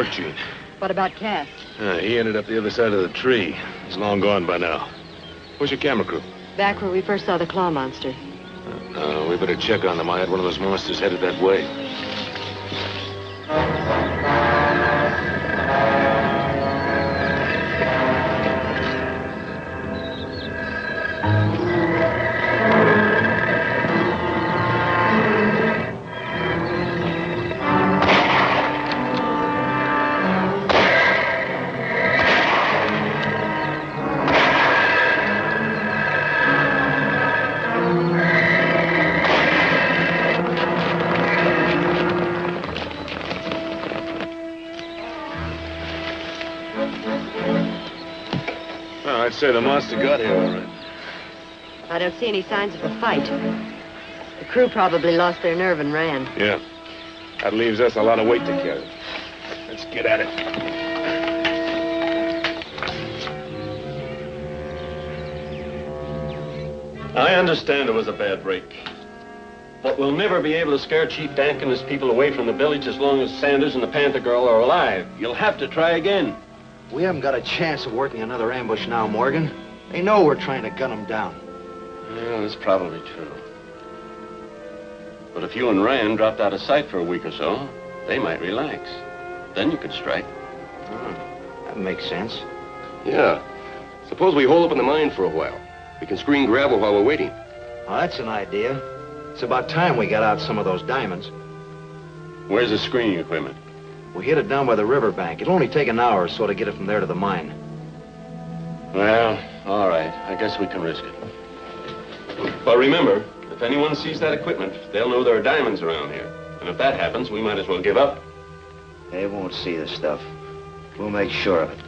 work, Gene. What about Cass? He ended up the other side of the tree. He's long gone by now. Where's your camera crew? Back where we first saw the claw monster. We better check on them. I had one of those monsters headed that way. I'd say the monster got here all right. I don't see any signs of a fight. The crew probably lost their nerve and ran. Yeah. That leaves us a lot of weight to carry. Let's get at it. I understand it was a bad break. But we'll never be able to scare Chief Dank and his people away from the village as long as Sanders and the Panther girl are alive. You'll have to try again. We haven't got a chance of working another ambush now, Morgan. They know we're trying to gun them down. Yeah, that's probably true. But if you and Rand dropped out of sight for a week or so, they might relax. Then you could strike. That makes sense. Yeah. Suppose we hole up in the mine for a while. We can screen gravel while we're waiting. Oh, that's an idea. It's about time we got out some of those diamonds. Where's the screening equipment? We hid it down by the riverbank. It'll only take an hour or so to get it from there to the mine. Well, all right. I guess we can risk it. But remember, if anyone sees that equipment, they'll know there are diamonds around here. And if that happens, we might as well give up. They won't see the stuff. We'll make sure of it.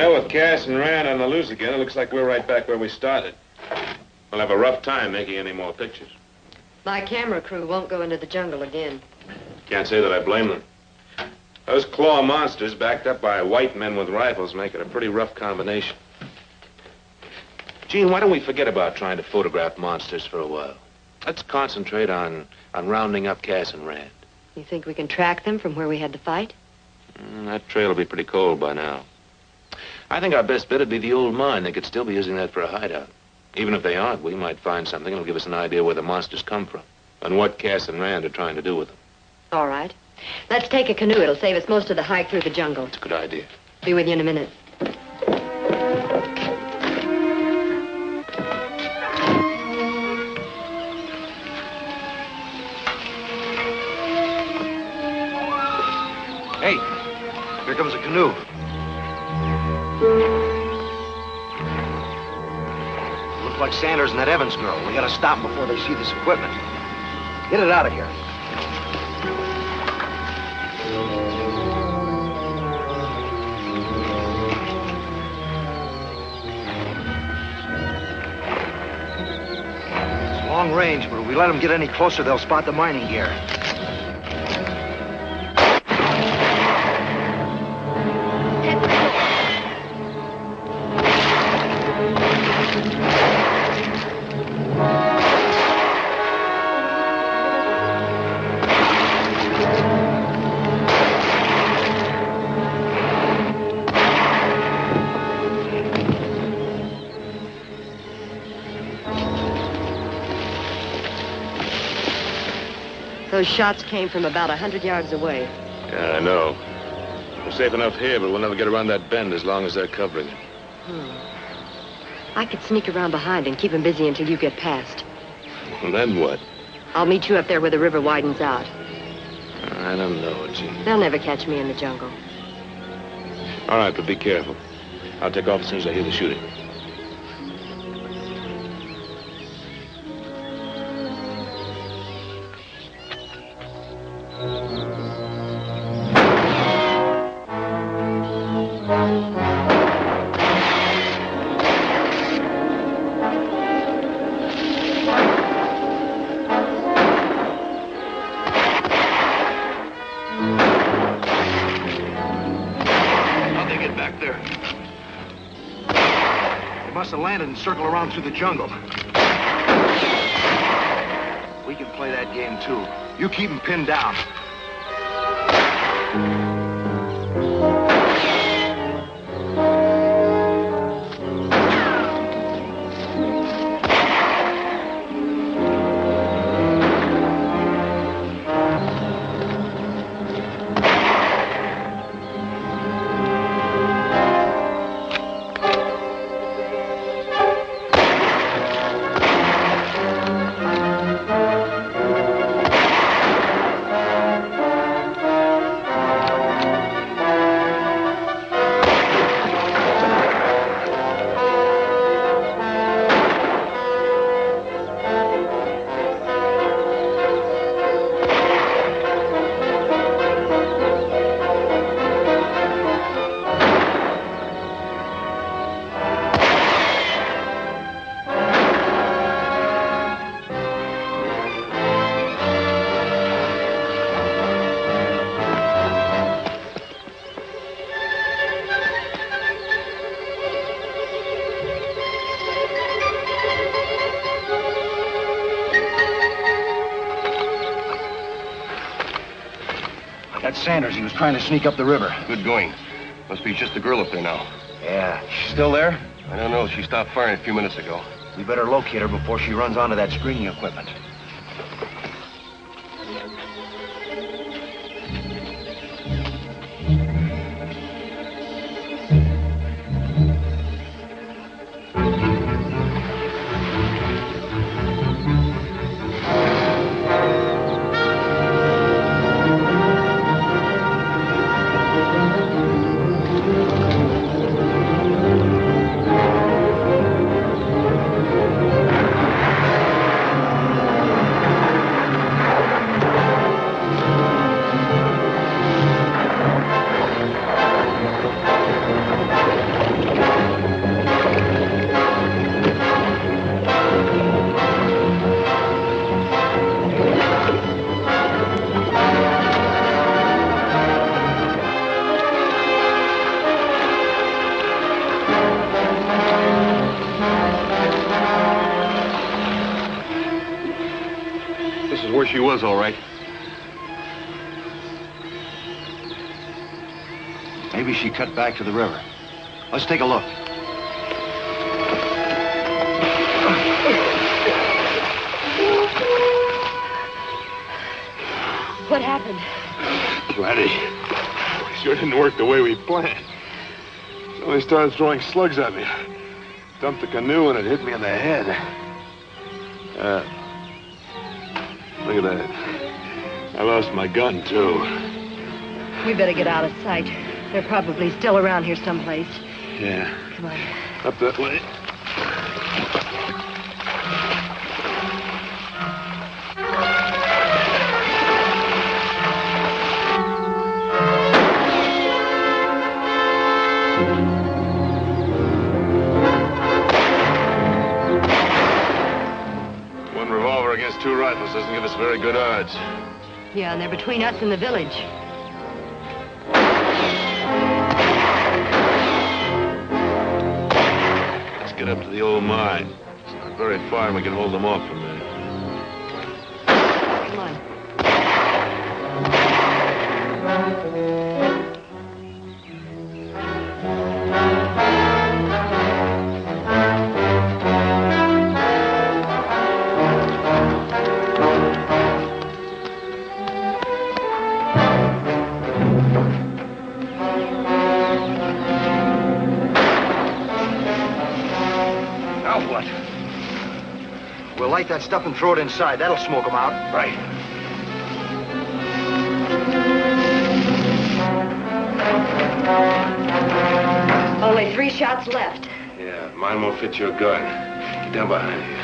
With Cass and Rand on the loose again, it looks like we're right back where we started. We'll have a rough time making any more pictures. My camera crew won't go into the jungle again. Can't say that I blame them. Those claw monsters backed up by white men with rifles make it a pretty rough combination. Gene, why don't we forget about trying to photograph monsters for a while? Let's concentrate on rounding up Cass and Rand. You think we can track them from where we had the fight? That trail will be pretty cold by now. I think our best bet would be the old mine. They could still be using that for a hideout. Even if they aren't, we might find something that'll give us an idea where the monsters come from and what Cass and Rand are trying to do with them. All right. Let's take a canoe. It'll save us most of the hike through the jungle. That's a good idea. Be with you in a minute. Hey, here comes a canoe. Looks like Sanders and that Evans girl. We gotta stop them before they see this equipment. Get it out of here. It's long range, but if we let them get any closer, they'll spot the mining gear. Those shots came from about 100 yards away. Yeah, I know. We're safe enough here, but we'll never get around that bend as long as they're covering it. I could sneak around behind and keep them busy until you get past. Well, then what? I'll meet you up there where the river widens out. I don't know, Gene. They'll never catch me in the jungle. All right, but be careful. I'll take off as soon as I hear the shooting. land and circle around through the jungle. We can play that game, too. You keep them pinned down. That's Sanders. He was trying to sneak up the river. Good going. Must be just the girl up there now. Yeah. She's still there? I don't know. She stopped firing a few minutes ago. We better locate her before she runs onto that screening equipment. Where she was, all right. Maybe she cut back to the river. Let's take a look. What happened? Plenty. Sure didn't work the way we planned. So they started throwing slugs at me. Dumped the canoe and it hit me in the head. Look at that. I lost my gun, too. We better get out of sight. They're probably still around here someplace. Yeah. Come on. Up that way. One revolver against two rifles doesn't give us very good odds. Yeah, and they're between us and the village. Let's get up to the old mine. It's not very far and we can hold them off from there. Come on. We'll light that stuff and throw it inside. That'll smoke them out. Right. Only 3 shots left. Yeah, mine won't fit your gun. Get down behind you.